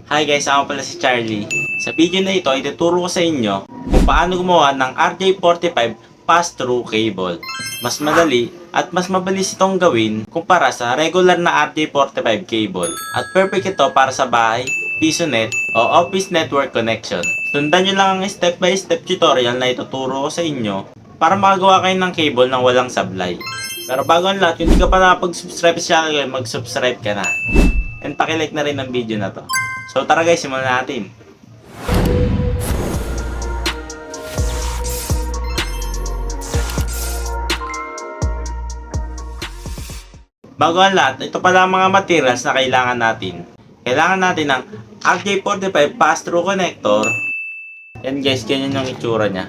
Hi guys, ako pala si Charlie. Sa video na ito, ituturo ko sa inyo kung paano gumawa ng RJ45 pass-through cable. Mas madali at mas mabilis itong gawin kumpara sa regular na RJ45 cable. At perfect ito para sa bahay, PisoNet o office network connection. Sundan nyo lang ang step-by-step tutorial na ituturo ko sa inyo para makagawa kayo ng cable ng walang sablay. Pero bago ang lahat, kung hindi ka pa nakapag-subscribe sa channel, mag-subscribe ka na. And pakilike na rin ang video na to. So tara guys, simulan natin. Bago ang lahat, ito pala ang mga materials na kailangan natin. Kailangan natin ng RJ45 pass-through connector. Yan guys, ganyan yung itsura nya.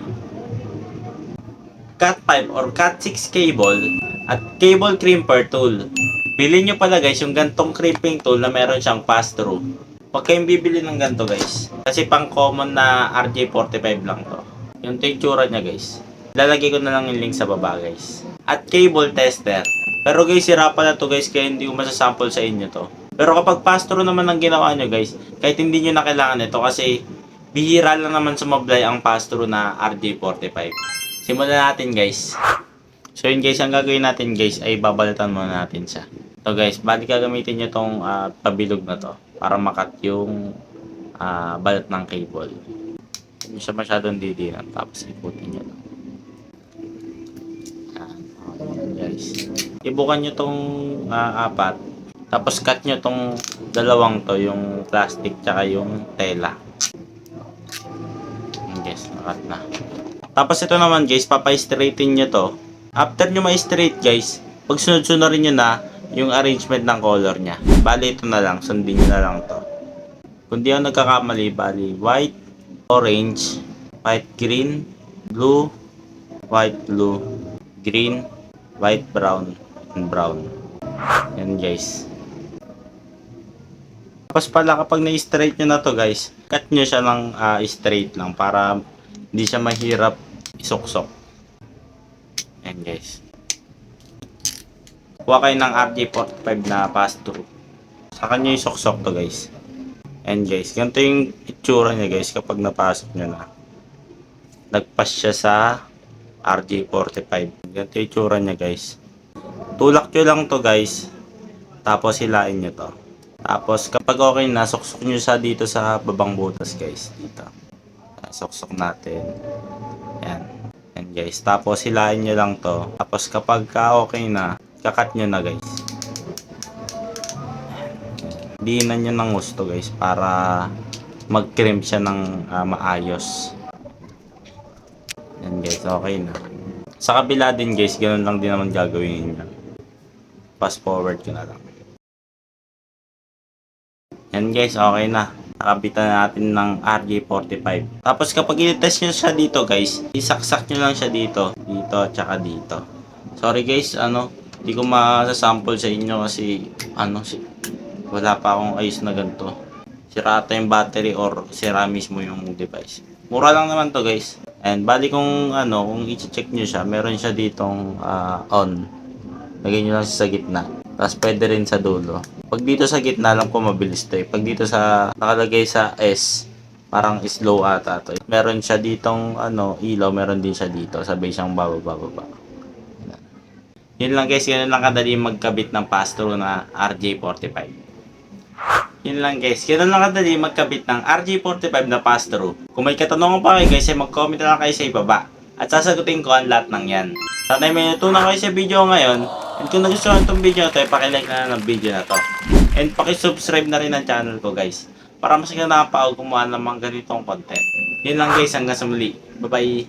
Cat5 or Cat6 cable at cable crimper tool. Bilhin nyo pala guys yung gantong crimping tool na meron siyang pass-through. Huwag kayong bibili ng ganito guys. Kasi pang common na RJ45 lang to. Yung itsura nya guys. Lalagay ko na lang yung link sa baba guys. At cable tester. Pero guys, sira pala to guys kaya hindi ko masasample sa inyo to. Pero kapag pass-through naman ang ginawa nyo guys, kahit hindi nyo na kailangan ito kasi bihira lang naman sumablay ang pass-through na RJ45. Simulan natin guys. So yun guys, ang gagawin natin guys ay babalatan muna natin siya. So guys, bali gagamitin nyo tong pabilog na to para makat yung balat ng cable. Hindi siya masyadong didinan, tapos ikutin nyo lang. Ayan guys. Ibukan nyo tong apat, tapos cut nyo tong dalawang to, yung plastic tsaka yung tela. Ayan guys, nakat na. Tapos ito naman guys, papa-straighten nyo to. After nyo ma-straight guys, pag sunod-sunod nyo na yung arrangement ng color nya. Bali ito na lang, sundin nyo na lang to. Kung di ako nagkakamali, bali white, orange, white, green, blue, white, blue, green, white, brown, and brown. Yan guys. Tapos pala kapag na-straight nyo na to guys, cut nyo siya ng straight lang para hindi siya mahirap isuksok. Yan guys. Kuha kayo ng RJ45 na pass-through. Saka nyo isuksok to guys. Yan guys. Ganito yung itsura niya guys kapag napasok nyo na. Nagpas siya sa RJ45. Ganito yung itsura niya guys. Tulak nyo lang to guys. Tapos hilain nyo to. Tapos kapag okay na, suksok nyo siya dito sa babang butas guys. Dito. Suksok natin. Yan. Yan guys. Tapos hilain nyo lang to. Tapos kapag okay na, kakat nyo na guys. Diinan nyo ng gusto guys para mag-crimp siya ng maayos. Yan guys. Okay na. Sa kabila din guys, ganun lang din naman gagawin nyo. Fast forward ko na lang. Yan guys. Okay na. Nakabitan natin ng RJ45. Tapos kapag i-test nyo siya dito guys, isaksak nyo lang siya dito. Dito at saka dito. Sorry guys, hindi ko masasample sa inyo kasi wala pa akong ayos na ganito. Sira ata yung battery or sira mismo yung device. Mura lang naman to guys. And bali kung kung i-check nyo siya, meron siya ditong on. Lagay nyo lang siya sa gitna. Tapos pwede rin sa dulo. Pag dito sa gitna, alam ko mabilis to eh. Pag dito sa nakalagay sa S, parang slow ata to. Meron siya ditong ilaw, meron din siya dito. Sabay siyang bababa. Yun lang guys, ganun lang kadali magkabit ng pass-through na RJ45. Yun lang guys, ganun lang kadali magkabit ng RJ45 na pass-through. Kung may katanungan pa kayo guys, ay mag-comment na lang kayo sa ibaba. At sasagutin ko ang lahat ng yan. Sana may natutunan kayo sa video ngayon. And kung nagustuhan itong video na ito, pakilike na ng video na to. And pakisubscribe na rin ang channel ko guys. Para mas nakapag gumawa ng mga ganitong content. Yun lang guys, hanggang sa muli. Bye bye!